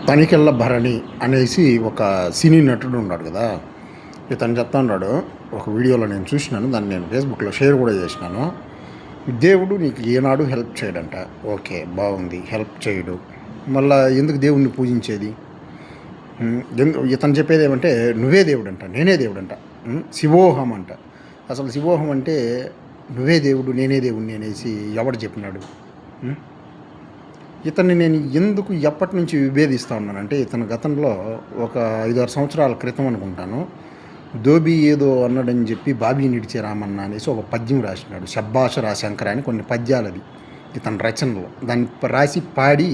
తనికెళ్ళ భరణి అనేసి ఒక సినీ నటుడు ఉన్నాడు కదా. ఇతను చెప్తా ఉన్నాడు, ఒక వీడియోలో నేను చూసినాను, దాన్ని నేను ఫేస్బుక్లో షేర్ కూడా చేసినాను. దేవుడు నీకు ఏనాడు హెల్ప్ చేయడంట. ఓకే, బాగుంది, హెల్ప్ చేయడు, మళ్ళీ ఎందుకు దేవుడిని పూజించేది? ఇతను చెప్పేది ఏమంటే నువ్వే దేవుడు అంట, నేనే దేవుడు అంట, శివోహం అంట. అసలు శివోహం అంటే నువ్వే దేవుడు నేనే దేవుడిని అనేసి ఎవడు చెప్పినాడు? ఇతన్ని నేను ఎందుకు ఎప్పటి నుంచి విభేదిస్తూ ఉన్నానంటే, ఇతను గతంలో ఒక 5-6 సంవత్సరాల క్రితం అనుకుంటాను, దోబి ఏదో అన్నాడని చెప్పి బాబీ నిడిచే రామన్న అనేసి ఒక పద్యం రాసినాడు. శబ్బాషరా శంకర అని కొన్ని పద్యాలు, అది ఇతని రచనలో, దాన్ని రాసి పాడి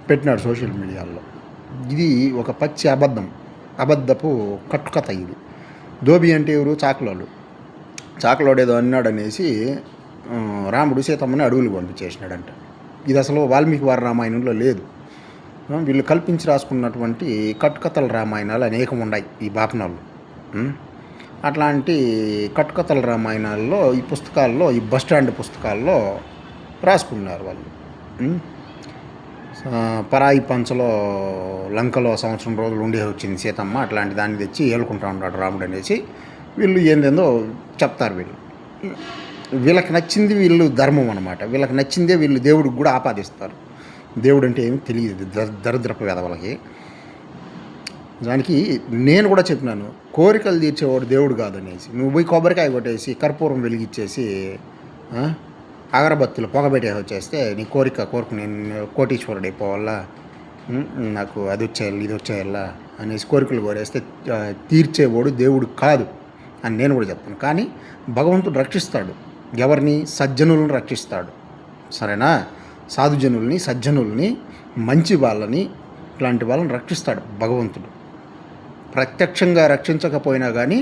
పెట్టినాడు సోషల్ మీడియాలో. ఇది ఒక పచ్చి అబద్ధపు కట్టుకథ ఇది. దోబి అంటే ఎవరు? చాకలోడు ఏదో అన్నాడనేసి రాముడు సీతమ్మని అడవులు పంపించేసినాడంట. ఇది అసలు వాల్మీకి వారి రామాయణంలో లేదు. వీళ్ళు కల్పించి రాసుకున్నటువంటి కట్టుకథల రామాయణాలు అనేకం ఉన్నాయి ఈ బాపనాలు. అట్లాంటి కట్టుకథల రామాయణాల్లో ఈ పుస్తకాల్లో, ఈ బస్టాండ్ పుస్తకాల్లో రాసుకున్నారు వాళ్ళు. పరాయి పంచలో లంకలో సంవత్సరం రోజులు ఉండే వచ్చింది సీతమ్మ, అట్లాంటి దాన్ని తెచ్చి ఏలుకుంటా ఉన్నాడు రాముడు అనేసి వీళ్ళు ఏందేందో చెప్తారు. వీళ్ళకి నచ్చింది వీళ్ళు ధర్మం అనమాట. వీళ్ళకి నచ్చిందే వీళ్ళు దేవుడికి కూడా ఆపాదిస్తారు. దేవుడు అంటే ఏమి తెలియదు దరిద్రపు వెధవలకి. దానికి నేను కూడా చెప్పినాను, కోరికలు తీర్చేవాడు దేవుడు కాదనేసి. నువ్వు పోయి కొబ్బరికాయ కొట్టేసి కర్పూరం వెలిగించేసి అగరబత్తులు పొగబెట్టేసి వచ్చేస్తే నీ కోరిక నేను కోటీశ్వరుడు అయిపోవాలా, నాకు అది వచ్చేయాలి ఇది వచ్చేయాలా అనేసి కోరికలు కోరేస్తే తీర్చేవాడు దేవుడు కాదు అని నేను కూడా చెప్తాను. కానీ భగవంతుడు రక్షిస్తాడు. ఎవరిని? సజ్జనులను రక్షిస్తాడు. సరేనా? సాధుజనుల్ని, సజ్జనుల్ని, మంచి వాళ్ళని, ఇట్లాంటి వాళ్ళని రక్షిస్తాడు భగవంతుడు. ప్రత్యక్షంగా రక్షించకపోయినా కానీ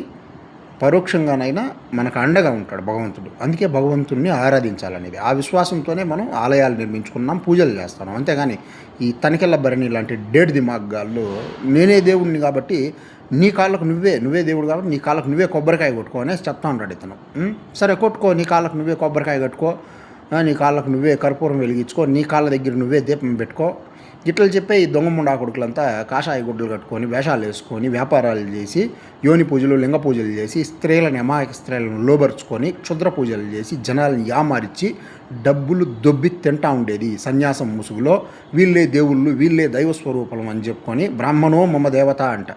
పరోక్షంగానైనా మనకు అండగా ఉంటాడు భగవంతుడు. అందుకే భగవంతుడిని ఆరాధించాలనేది. ఆ విశ్వాసంతోనే మనం ఆలయాలు నిర్మించుకున్నాం, పూజలు చేస్తాం. అంతేగాని ఈ తనికెళ్ళ భరణి లాంటి డేట్ దిమాగ్గాళ్ళు నేనే దేవుడిని కాబట్టి నీ కాళ్ళకు నువ్వే దేవుడు కాబట్టి నీ కాళ్ళకు నువ్వే కొబ్బరికాయ కొట్టుకో అనేసి చెప్తా ఉంటాడు ఇతను. సరే కొట్టుకో, నీ కాళ్ళకు నువ్వే కొబ్బరికాయ కట్టుకో, నీ కాళ్ళకు నువ్వే కర్పూరం వెలిగించుకో, నీ కాళ్ళ దగ్గర నువ్వే దీపం పెట్టుకో. ఇట్లా చెప్పే ఈ దొంగ ముండా కొడుకులంతా కాషాయ గుడ్డలు కట్టుకొని వేషాలు వేసుకొని వ్యాపారాలు చేసి యోని పూజలు, లింగ పూజలు చేసి స్త్రీలని, అమాయక స్త్రీలను లోబరుచుకొని క్షుద్ర పూజలు చేసి జనాలను యామారిచ్చి డబ్బులు దొబ్బి తింటా ఉండేది సన్యాసం ముసుగులో. వీళ్ళే దేవుళ్ళు, వీళ్ళే దైవస్వరూపం అని చెప్పుకొని బ్రాహ్మణో మమ దేవత అంట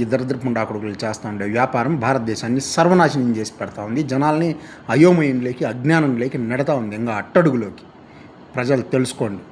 ఈ దరిద్రపుండా కొడుకులు చేస్తూ ఉండే వ్యాపారం భారతదేశాన్ని సర్వనాశనం చేసి పెడతా ఉంది. జనాల్ని అయోమయంలోకి, అజ్ఞానంలోకి నెడతా ఉంది, ఇంకా అట్టడుగులోకి. ప్రజలు తెలుసుకోండి.